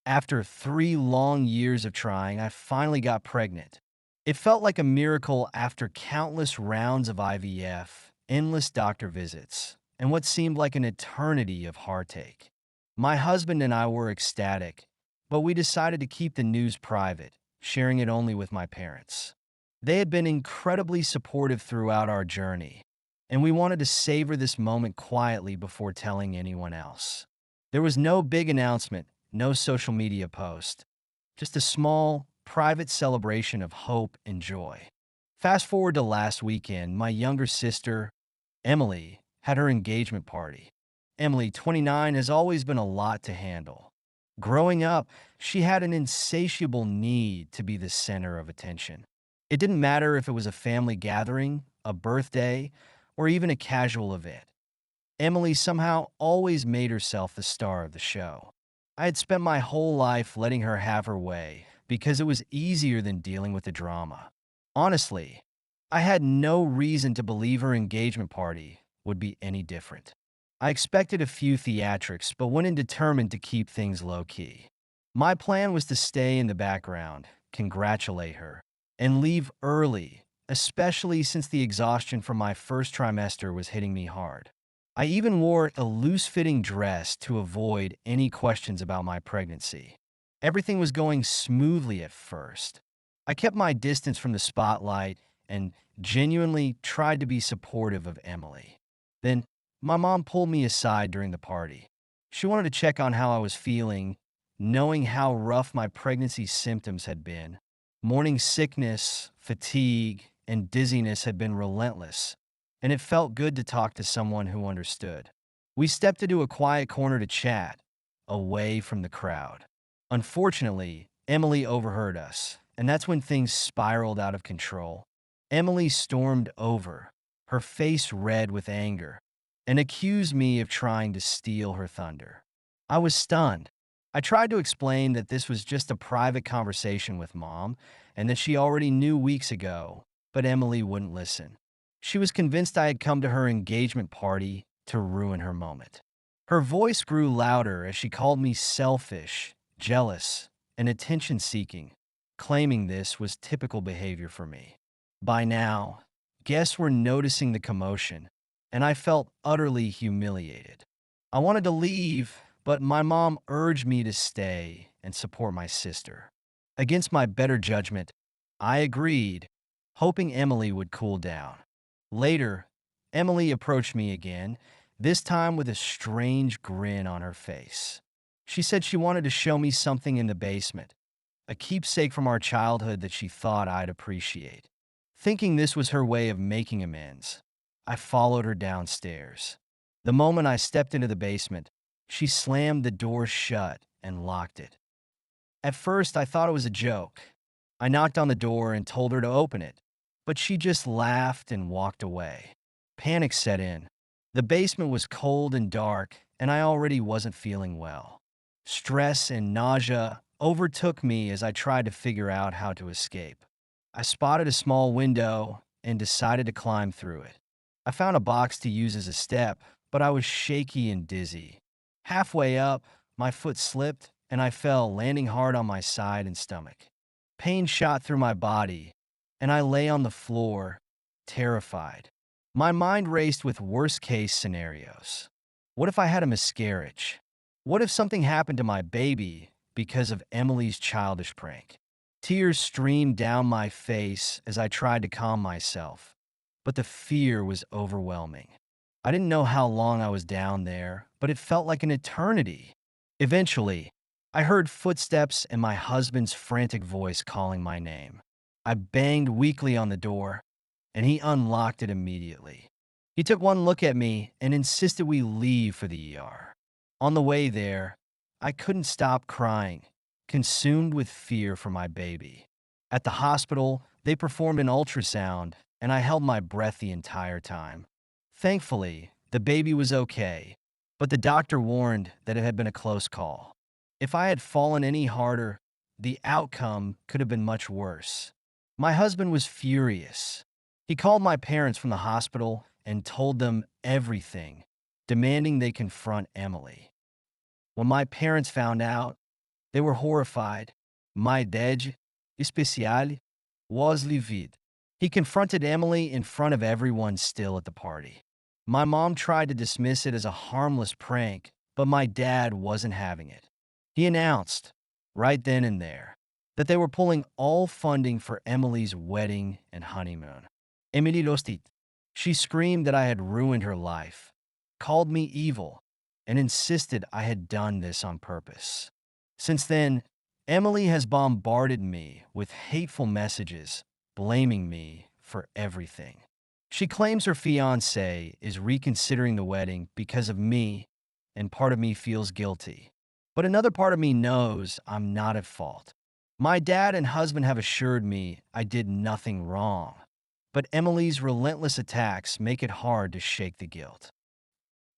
After 3 long years of trying, I finally got pregnant. It felt like a miracle after countless rounds of IVF, endless doctor visits, and what seemed like an eternity of heartache. My husband and I were ecstatic, but we decided to keep the news private, sharing it only with my parents. They had been incredibly supportive throughout our journey, and we wanted to savor this moment quietly before telling anyone else. There was no big announcement, no social media post, just a small, private celebration of hope and joy. Fast forward to last weekend, my younger sister, Emily, had her engagement party. Emily, 29, has always been a lot to handle. Growing up, she had an insatiable need to be the center of attention. It didn't matter if it was a family gathering, a birthday, or even a casual event. Emily somehow always made herself the star of the show. I had spent my whole life letting her have her way because it was easier than dealing with the drama. Honestly, I had no reason to believe her engagement party would be any different. I expected a few theatrics, but went in determined to keep things low-key. My plan was to stay in the background, congratulate her, and leave early, especially since the exhaustion from my first trimester was hitting me hard. I even wore a loose-fitting dress to avoid any questions about my pregnancy. Everything was going smoothly at first. I kept my distance from the spotlight and genuinely tried to be supportive of Emily. Then, my mom pulled me aside during the party. She wanted to check on how I was feeling, knowing how rough my pregnancy symptoms had been. Morning sickness, fatigue, and dizziness had been relentless, and it felt good to talk to someone who understood. We stepped into a quiet corner to chat, away from the crowd. Unfortunately, Emily overheard us, and that's when things spiraled out of control. Emily stormed over, her face red with anger, and accused me of trying to steal her thunder. I was stunned. I tried to explain that this was just a private conversation with Mom and that she already knew weeks ago, but Emily wouldn't listen. She was convinced I had come to her engagement party to ruin her moment. Her voice grew louder as she called me selfish, jealous, and attention-seeking, claiming this was typical behavior for me. By now, guests were noticing the commotion, and I felt utterly humiliated. I wanted to leave, but my mom urged me to stay and support my sister. Against my better judgment, I agreed, hoping Emily would cool down. Later, Emily approached me again, this time with a strange grin on her face. She said she wanted to show me something in the basement, a keepsake from our childhood that she thought I'd appreciate. Thinking this was her way of making amends, I followed her downstairs. The moment I stepped into the basement, she slammed the door shut and locked it. At first, I thought it was a joke. I knocked on the door and told her to open it, but she just laughed and walked away. Panic set in. The basement was cold and dark, and I already wasn't feeling well. Stress and nausea overtook me as I tried to figure out how to escape. I spotted a small window and decided to climb through it. I found a box to use as a step, but I was shaky and dizzy. Halfway up, my foot slipped and I fell, landing hard on my side and stomach. Pain shot through my body, and I lay on the floor, terrified. My mind raced with worst-case scenarios. What if I had a miscarriage? What if something happened to my baby because of Emily's childish prank? Tears streamed down my face as I tried to calm myself, but the fear was overwhelming. I didn't know how long I was down there, but it felt like an eternity. Eventually, I heard footsteps and my husband's frantic voice calling my name. I banged weakly on the door, and he unlocked it immediately. He took one look at me and insisted we leave for the ER. On the way there, I couldn't stop crying, consumed with fear for my baby. At the hospital, they performed an ultrasound, and I held my breath the entire time. Thankfully, the baby was okay, but the doctor warned that it had been a close call. If I had fallen any harder, the outcome could have been much worse. My husband was furious. He called my parents from the hospital and told them everything, demanding they confront Emily. When my parents found out, They were horrified. My dad, especially, was livid. He confronted Emily in front of everyone still at the party. My mom tried to dismiss it as a harmless prank, but my dad wasn't having it. He announced, right then and there, that they were pulling all funding for Emily's wedding and honeymoon. Emily lost it. She screamed that I had ruined her life, called me evil, and insisted I had done this on purpose. Since then, Emily has bombarded me with hateful messages, blaming me for everything. She claims her fiancé is reconsidering the wedding because of me, and part of me feels guilty. But another part of me knows I'm not at fault. My dad and husband have assured me I did nothing wrong, but Emily's relentless attacks make it hard to shake the guilt.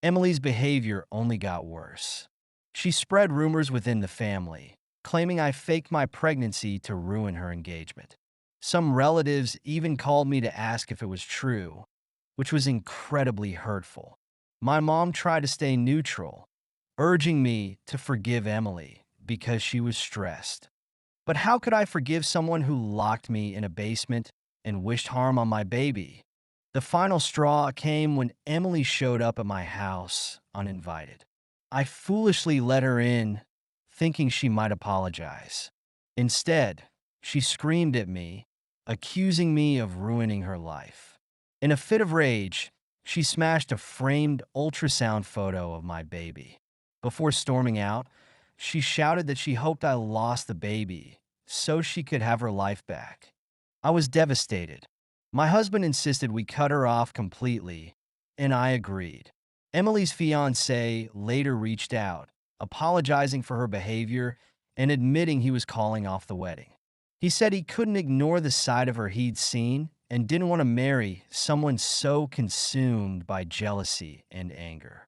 Emily's behavior only got worse. She spread rumors within the family, claiming I faked my pregnancy to ruin her engagement. Some relatives even called me to ask if it was true, which was incredibly hurtful. My mom tried to stay neutral, urging me to forgive Emily because she was stressed. But how could I forgive someone who locked me in a basement and wished harm on my baby? The final straw came when Emily showed up at my house uninvited. I foolishly let her in, thinking she might apologize. Instead, she screamed at me, accusing me of ruining her life. In a fit of rage, she smashed a framed ultrasound photo of my baby. Before storming out, she shouted that she hoped I lost the baby so she could have her life back. I was devastated. My husband insisted we cut her off completely, and I agreed. Emily's fiancé later reached out, apologizing for her behavior and admitting he was calling off the wedding. He said he couldn't ignore the side of her he'd seen and didn't want to marry someone so consumed by jealousy and anger.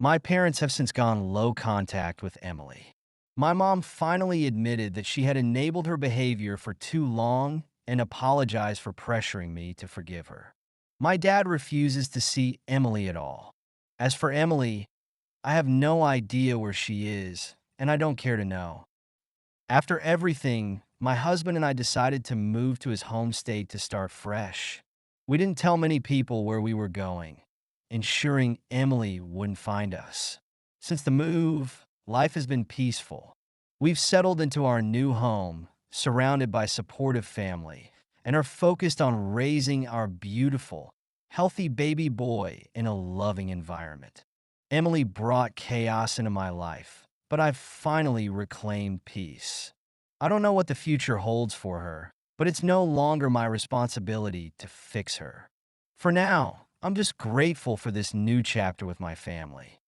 My parents have since gone low contact with Emily. My mom finally admitted that she had enabled her behavior for too long and apologized for pressuring me to forgive her. My dad refuses to see Emily at all. As for Emily, I have no idea where she is, and I don't care to know. After everything, my husband and I decided to move to his home state to start fresh. We didn't tell many people where we were going, ensuring Emily wouldn't find us. Since the move, life has been peaceful. We've settled into our new home, surrounded by supportive family, and are focused on raising our beautiful, healthy baby boy in a loving environment. Emily brought chaos into my life, but I've finally reclaimed peace. I don't know what the future holds for her, but it's no longer my responsibility to fix her. For now, I'm just grateful for this new chapter with my family.